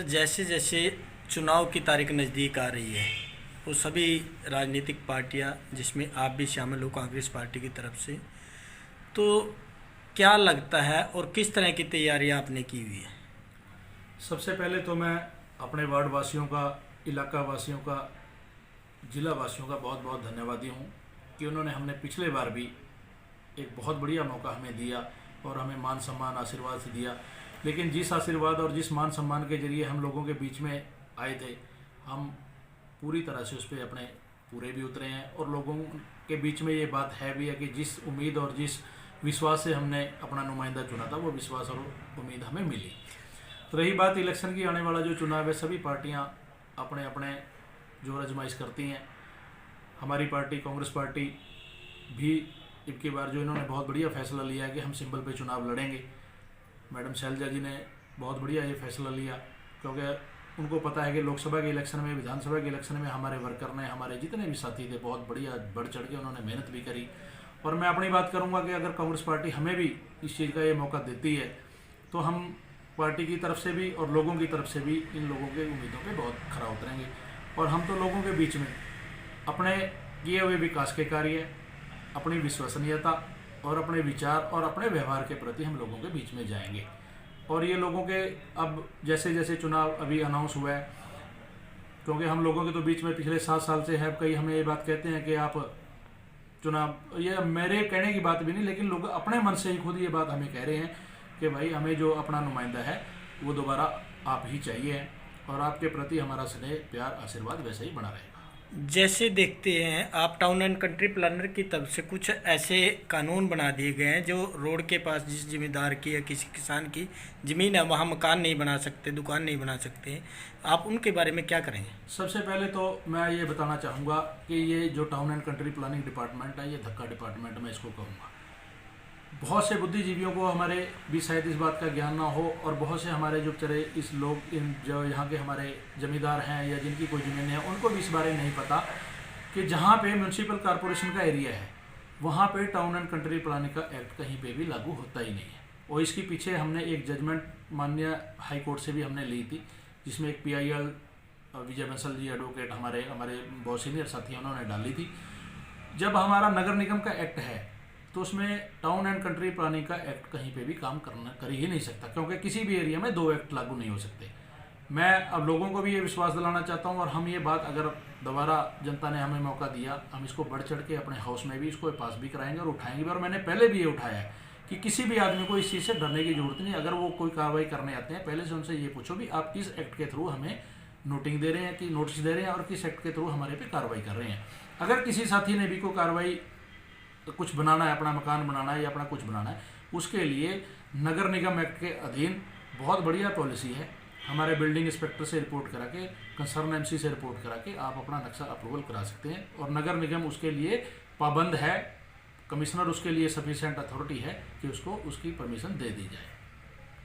जैसे जैसे चुनाव की तारीख नज़दीक आ रही है, वो सभी राजनीतिक पार्टियां, जिसमें आप भी शामिल हो कांग्रेस पार्टी की तरफ से, तो क्या लगता है और किस तरह की तैयारियां आपने की हुई है? सबसे पहले तो मैं अपने वार्ड वासियों का, इलाका वासियों का, ज़िला वासियों का बहुत बहुत धन्यवादी हूँ कि उन्होंने हमने पिछले बार भी एक बहुत बढ़िया मौका हमें दिया और हमें मान सम्मान आशीर्वाद से दिया। लेकिन जिस आशीर्वाद और जिस मान सम्मान के जरिए हम लोगों के बीच में आए थे, हम पूरी तरह से उस पर अपने पूरे भी उतरे हैं और लोगों के बीच में ये बात है भी है कि जिस उम्मीद और जिस विश्वास से हमने अपना नुमाइंदा चुना था, वो विश्वास और उम्मीद हमें मिली। तो रही बात इलेक्शन की, आने वाला जो चुनाव है, सभी पार्टियां अपने अपने जोर आजमाइश करती हैं। हमारी पार्टी कांग्रेस पार्टी भी इनकी बार जो इन्होंने बहुत बढ़िया फैसला लिया है कि हम सिंबल पे चुनाव लड़ेंगे। मैडम शैलजा जी ने बहुत बढ़िया ये फैसला लिया, क्योंकि उनको पता है कि लोकसभा के इलेक्शन में, विधानसभा के इलेक्शन में हमारे वर्कर ने, हमारे जितने भी साथी थे, बहुत बढ़िया बढ़ चढ़ के उन्होंने मेहनत भी करी। और मैं अपनी बात करूँगा कि अगर कांग्रेस पार्टी हमें भी इस चीज़ का ये मौका देती है तो हम पार्टी की तरफ से भी और लोगों की तरफ से भी इन लोगों के उम्मीदों पे बहुत खरा उतरेंगे। और हम तो लोगों के बीच में अपने किए हुए विकास के कार्य, अपनी विश्वसनीयता और अपने विचार और अपने व्यवहार के प्रति हम लोगों के बीच में जाएंगे। और ये लोगों के अब जैसे जैसे चुनाव अभी अनाउंस हुआ है, क्योंकि हम लोगों के तो बीच में पिछले 7 साल से है, कई हमें ये बात कहते हैं कि आप चुनाव, ये मेरे कहने की बात भी नहीं, लेकिन लोग अपने मन से ही खुद ये बात हमें कह रहे हैं कि भाई हमें जो अपना नुमाइंदा है वो दोबारा आप ही चाहिए और आपके प्रति हमारा स्नेह, प्यार, आशीर्वाद वैसे ही बना रहेगा। जैसे देखते हैं, आप टाउन एंड कंट्री प्लानर की तरफ से कुछ ऐसे कानून बना दिए गए हैं जो रोड के पास जिस जमींदार की या किसी किसान की ज़मीन है, वहाँ मकान नहीं बना सकते, दुकान नहीं बना सकते। आप उनके बारे में क्या करेंगे? सबसे पहले तो मैं ये बताना चाहूँगा कि ये जो town and country planning department है, ये धक्का डिपार्टमेंट मैं इसको कहूँगा। बहुत से बुद्धिजीवियों को हमारे भी शायद इस बात का ज्ञान ना हो और बहुत से हमारे जो चरे इस लोग, इन जो यहाँ के हमारे जमींदार हैं या जिनकी कोई ज़मीन है, उनको भी इस बारे में नहीं पता कि जहाँ पे म्यूनसिपल कॉरपोरेशन का एरिया है वहाँ पे टाउन एंड कंट्री प्लानिंग का एक्ट कहीं पे भी लागू होता ही नहीं है। और इसके पीछे हमने एक जजमेंट माननीय हाई कोर्ट से भी हमने ली थी, जिसमें एक PIL विजय बंसल जी एडवोकेट, हमारे बहुत सीनियर साथी, उन्होंने डाली थी। जब हमारा नगर निगम का एक्ट है तो उसमें टाउन एंड कंट्री प्लानिंग का एक्ट कहीं पे भी काम कर ही नहीं सकता, क्योंकि किसी भी एरिया में 2 एक्ट लागू नहीं हो सकते। मैं अब लोगों को भी ये विश्वास दिलाना चाहता हूँ और हम ये बात, अगर दोबारा जनता ने हमें मौका दिया, हम इसको बढ़ चढ़ के अपने हाउस में भी इसको पास भी कराएंगे और उठाएंगे भी। और मैंने पहले भी ये उठाया है कि किसी भी आदमी को इस चीज़ से डरने की जरूरत नहीं। अगर वो कोई कार्रवाई करने आते हैं, पहले से उनसे ये पूछो भी आप किस एक्ट के थ्रू हमें नोटिंग दे रहे हैं, कि नोटिस दे रहे हैं और किस एक्ट के थ्रू हमारे पे कार्रवाई कर रहे हैं। अगर किसी साथी ने भी कोई कार्रवाई, कुछ बनाना है, अपना मकान बनाना है या अपना कुछ बनाना है, उसके लिए नगर निगम एक्ट के अधीन बहुत बढ़िया पॉलिसी है। हमारे बिल्डिंग इंस्पेक्टर से रिपोर्ट करा के, कंसर्न MC से रिपोर्ट करा के आप अपना नक्शा अप्रूवल करा सकते हैं और नगर निगम उसके लिए पाबंद है। कमिश्नर उसके लिए सफिशिएंट अथॉरिटी है कि उसको उसकी परमिशन दे दी जाए।